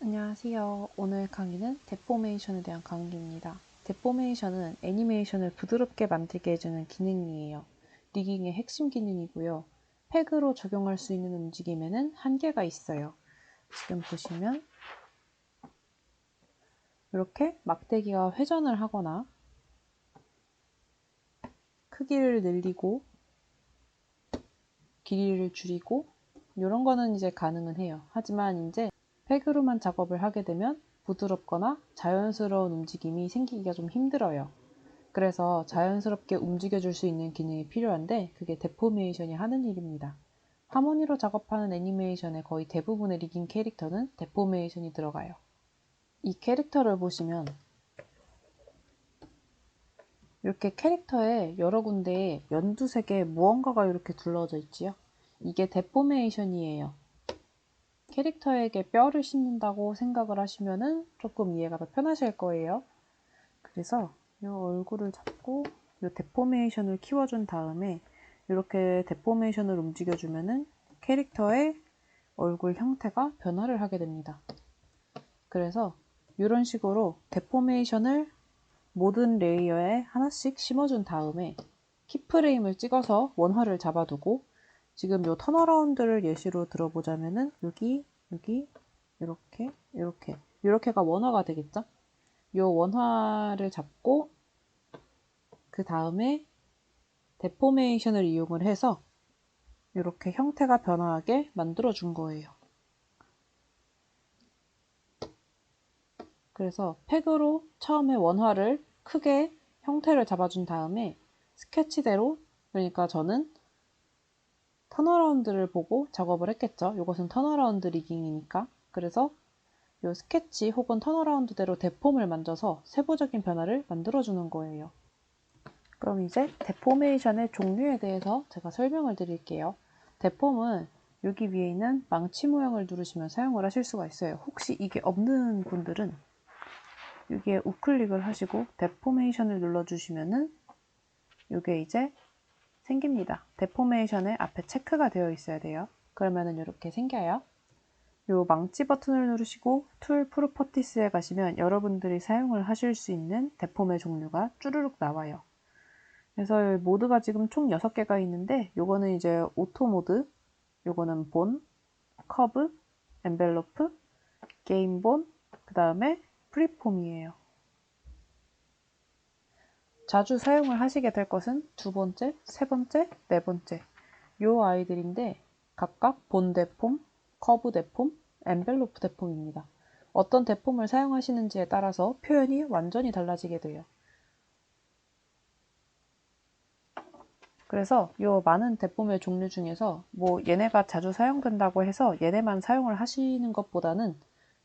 안녕하세요. 오늘 강의는 데포메이션에 대한 강의입니다. 데포메이션은 애니메이션을 부드럽게 만들게 해주는 기능이에요. 리깅의 핵심 기능이고요. 팩으로 적용할 수 있는 움직임에는 한계가 있어요. 지금 보시면 이렇게 막대기가 회전을 하거나 크기를 늘리고 길이를 줄이고 이런 거는 이제 가능은 해요. 하지만 이제 팩으로만 작업을 하게 되면 부드럽거나 자연스러운 움직임이 생기기가 좀 힘들어요. 그래서 자연스럽게 움직여줄 수 있는 기능이 필요한데 그게 데포메이션이 하는 일입니다. 하모니로 작업하는 애니메이션의 거의 대부분의 리깅 캐릭터는 데포메이션이 들어가요. 이 캐릭터를 보시면 이렇게 캐릭터에 여러 군데에 연두색의 무언가가 이렇게 둘러져 있지요. 이게 데포메이션이에요. 캐릭터에게 뼈를 심는다고 생각을 하시면은 조금 이해가 더 편하실 거예요. 그래서 이 얼굴을 잡고 이 데포메이션을 키워준 다음에 이렇게 데포메이션을 움직여주면은 캐릭터의 얼굴 형태가 변화를 하게 됩니다. 그래서 이런 식으로 데포메이션을 모든 레이어에 하나씩 심어준 다음에 키프레임을 찍어서 원화를 잡아두고 지금 요 턴어라운드를 예시로 들어보자면은 여기 이렇게가 원화가 되겠죠? 요 원화를 잡고 그 다음에 데포메이션을 이용을 해서 이렇게 형태가 변화하게 만들어 준 거예요. 그래서 팩으로 처음에 원화를 크게 형태를 잡아준 다음에 스케치대로, 그러니까 저는 턴어라운드를 보고 작업을 했겠죠. 이것은 턴어라운드 리깅이니까. 그래서 이 스케치 혹은 턴어라운드대로 데폼을 만져서 세부적인 변화를 만들어주는 거예요. 그럼 이제 데포메이션의 종류에 대해서 제가 설명을 드릴게요. 데폼은 여기 위에 있는 망치 모양을 누르시면 사용을 하실 수가 있어요. 혹시 이게 없는 분들은 여기에 우클릭을 하시고 데포메이션을 눌러주시면은 이게 이제 생깁니다. 데포메이션의 앞에 체크가 되어 있어야 돼요. 그러면은 이렇게 생겨요. 요 망치 버튼을 누르시고 툴 프로퍼티스에 가시면 여러분들이 사용을 하실 수 있는 데폼의 종류가 쭈루룩 나와요. 그래서 모드가 지금 총 6개가 있는데 요거는 이제 오토 모드, 요거는 본, 커브, 엔벨로프, 게임 본, 그 다음에 프리폼이에요. 자주 사용을 하시게 될 것은 두 번째, 세 번째, 네 번째 요 아이들인데 각각 본 데폼, 커브 데폼, 엔벨로프 데폼입니다. 어떤 데폼을 사용하시는지에 따라서 표현이 완전히 달라지게 돼요. 그래서 이 많은 데폼의 종류 중에서 뭐 얘네가 자주 사용된다고 해서 얘네만 사용을 하시는 것보다는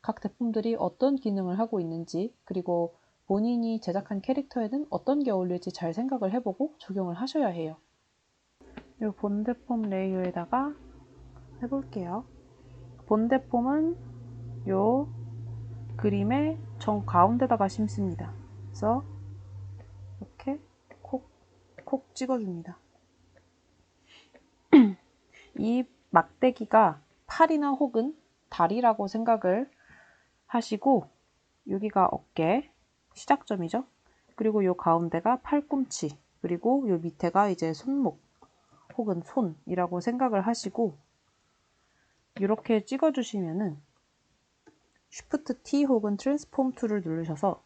각 데폼들이 어떤 기능을 하고 있는지 그리고 본인이 제작한 캐릭터에는 어떤 게 어울릴지 잘 생각을 해보고 적용을 하셔야 해요. 이 본데폼 레이어에다가 해볼게요. 본데폼은 요 그림의 정 가운데다가 심습니다. 그래서 이렇게 콕 찍어줍니다. 이 막대기가 팔이나 혹은 다리라고 생각을 하시고 여기가 어깨 시작점이죠. 그리고 요 가운데가 팔꿈치 그리고 요 밑에가 이제 손목 혹은 손이라고 생각을 하시고 이렇게 찍어주시면은 Shift T 혹은 트랜스폼 툴을 누르셔서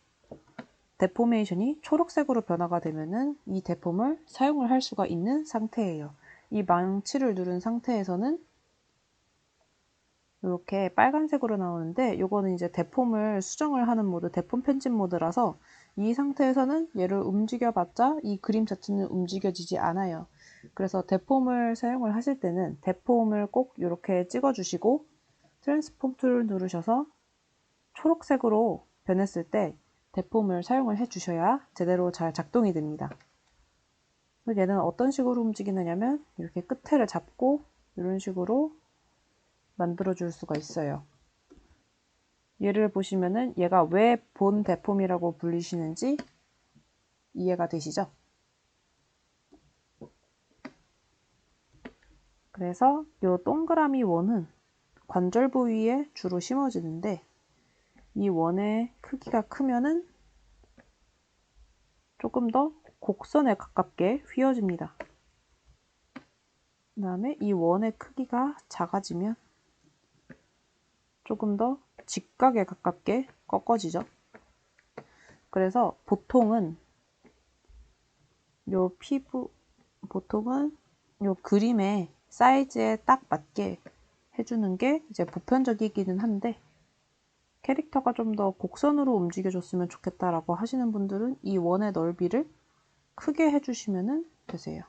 데포메이션이 초록색으로 변화가 되면은 이 데폼을 사용을 할 수가 있는 상태예요. 이 망치를 누른 상태에서는 이렇게 빨간색으로 나오는데 이거는 이제 데폼을 수정을 하는 모드, 데폼 편집 모드라서 이 상태에서는 얘를 움직여봤자 이 그림 자체는 움직여지지 않아요. 그래서 데폼을 사용을 하실 때는 데폼을 꼭 이렇게 찍어주시고 트랜스폼 툴을 누르셔서 초록색으로 변했을 때 데폼을 사용을 해주셔야 제대로 잘 작동이 됩니다. 얘는 어떤 식으로 움직이느냐면 이렇게 끝에를 잡고 이런 식으로 만들어 줄 수가 있어요. 얘를 보시면은 얘가 왜 본 데폼이라고 불리시는지 이해가 되시죠? 그래서 이 동그라미 원은 관절 부위에 주로 심어지는데 이 원의 크기가 크면은 조금 더 곡선에 가깝게 휘어집니다. 그 다음에 이 원의 크기가 작아지면 조금 더 직각에 가깝게 꺾어지죠. 그래서 보통은 요 그림의 사이즈에 딱 맞게 해주는 게 이제 보편적이기는 한데, 캐릭터가 좀 더 곡선으로 움직여줬으면 좋겠다라고 하시는 분들은 이 원의 넓이를 크게 해주시면 되세요.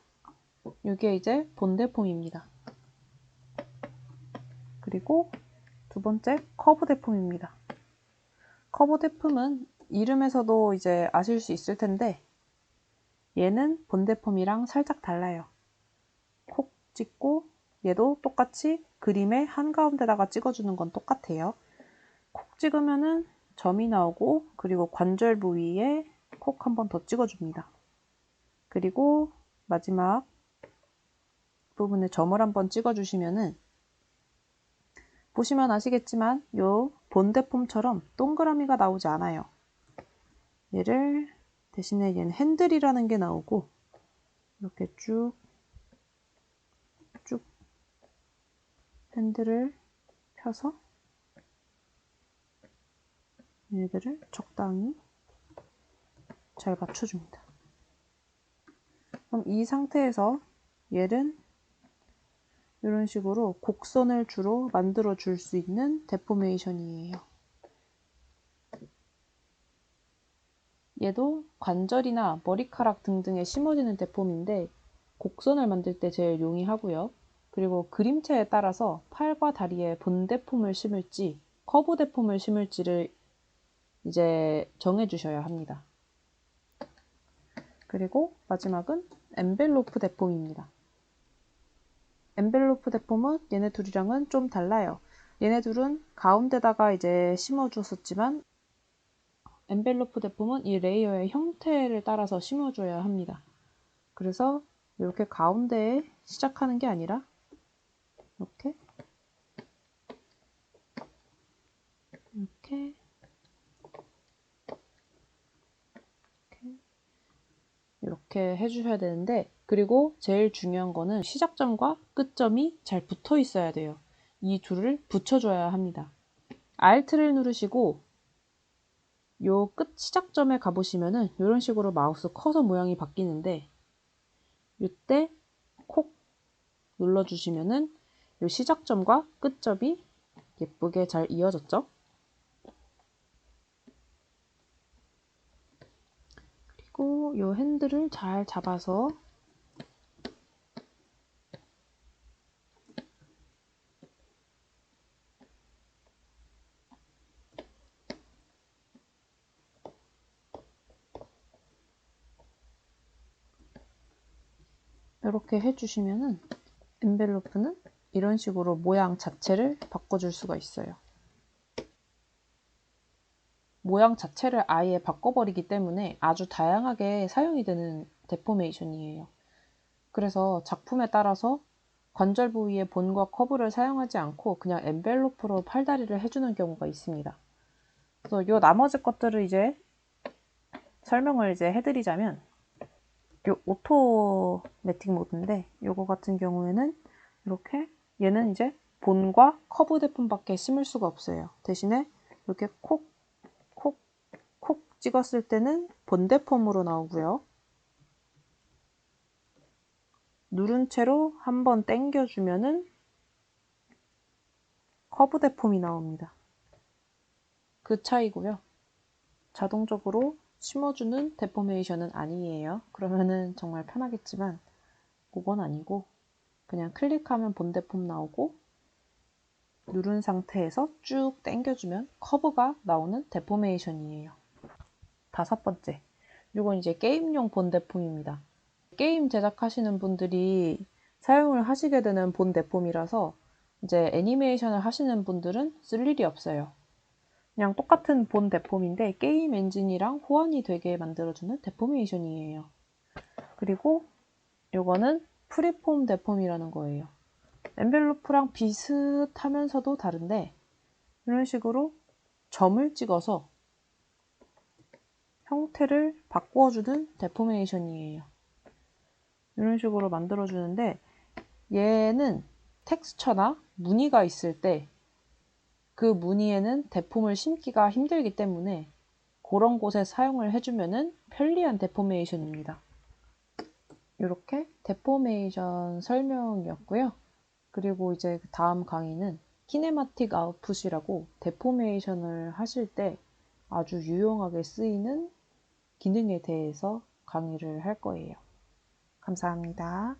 이게 이제 본대폼입니다. 그리고 두 번째 커브 대폼입니다. 커브 대폼은 이름에서도 이제 아실 수 있을 텐데, 얘는 본대폼이랑 살짝 달라요. 콕 찍고 얘도 똑같이 그림의 한가운데다가 찍어주는 건 똑같아요. 콕 찍으면은 점이 나오고, 그리고 관절 부위에 콕 한 번 더 찍어줍니다. 그리고 마지막 부분에 점을 한번 찍어주시면은, 보시면 아시겠지만 요 본대폼처럼 동그라미가 나오지 않아요. 얘를 대신에 얘는 핸들이라는 게 나오고, 이렇게 쭉 핸들을 펴서 얘네들을 적당히 잘 맞춰줍니다. 그럼 이 상태에서 얘는 이런 식으로 곡선을 주로 만들어 줄 수 있는 데포메이션이에요. 얘도 관절이나 머리카락 등등에 심어지는 데폼인데, 곡선을 만들 때 제일 용이하고요. 그리고 그림체에 따라서 팔과 다리에 본데폼을 심을지 커브 데폼을 심을지를 이제 정해주셔야 합니다. 그리고 마지막은 엔벨로프 데폼입니다. 엔벨로프 데폼은 얘네 둘이랑은 좀 달라요. 얘네 둘은 가운데다가 이제 심어줬었지만, 엔벨로프 데폼은 이 레이어의 형태를 따라서 심어줘야 합니다. 그래서 이렇게 가운데에 시작하는 게 아니라 이렇게 이렇게 해주셔야 되는데, 그리고 제일 중요한 거는 시작점과 끝점이 잘 붙어 있어야 돼요. 이 둘을 붙여줘야 합니다. Alt를 누르시고 요 끝 시작점에 가보시면은 이런 식으로 마우스 커서 모양이 바뀌는데, 이때 콕 눌러주시면은 요 시작점과 끝점이 예쁘게 잘 이어졌죠? 그리고 요 핸들을 잘 잡아서 이렇게 해주시면은 엔벨로프는 이런 식으로 모양 자체를 바꿔줄 수가 있어요. 모양 자체를 아예 바꿔버리기 때문에 아주 다양하게 사용이 되는 데포메이션이에요. 그래서 작품에 따라서 관절 부위의 본과 커브를 사용하지 않고 그냥 엔벨로프로 팔다리를 해주는 경우가 있습니다. 그래서 요 나머지 것들을 이제 설명을 이제 해드리자면, 요 오토매틱 모드인데, 요거 같은 경우에는 이렇게 얘는 이제 본과 커브 대품밖에 심을 수가 없어요. 대신에 이렇게 콕 찍었을 때는 본대폼으로 나오고요. 누른 채로 한번 당겨주면은 커브 대폼이 나옵니다. 그 차이고요. 자동적으로 심어주는 데포메이션은 아니에요. 그러면은 정말 편하겠지만 그건 아니고, 그냥 클릭하면 본대폼 나오고 누른 상태에서 쭉 당겨주면 커브가 나오는 데포메이션이에요. 다섯 번째, 이건 이제 게임용 본대폼입니다. 게임 제작하시는 분들이 사용을 하시게 되는 본대폼이라서 이제 애니메이션을 하시는 분들은 쓸 일이 없어요. 그냥 똑같은 본 데폼인데 게임 엔진이랑 호환이 되게 만들어주는 데포메이션이에요. 그리고 요거는 프리폼 데폼이라는 거예요. 엔벨로프랑 비슷하면서도 다른데, 이런 식으로 점을 찍어서 형태를 바꿔주는 데포메이션이에요. 이런 식으로 만들어주는데 얘는 텍스처나 무늬가 있을 때 그 무늬에는 데폼을 심기가 힘들기 때문에 그런 곳에 사용을 해주면 편리한 데포메이션입니다. 이렇게 데포메이션 설명이었고요. 그리고 이제 다음 강의는 키네마틱 아웃풋이라고 데포메이션을 하실 때 아주 유용하게 쓰이는 기능에 대해서 강의를 할 거예요. 감사합니다.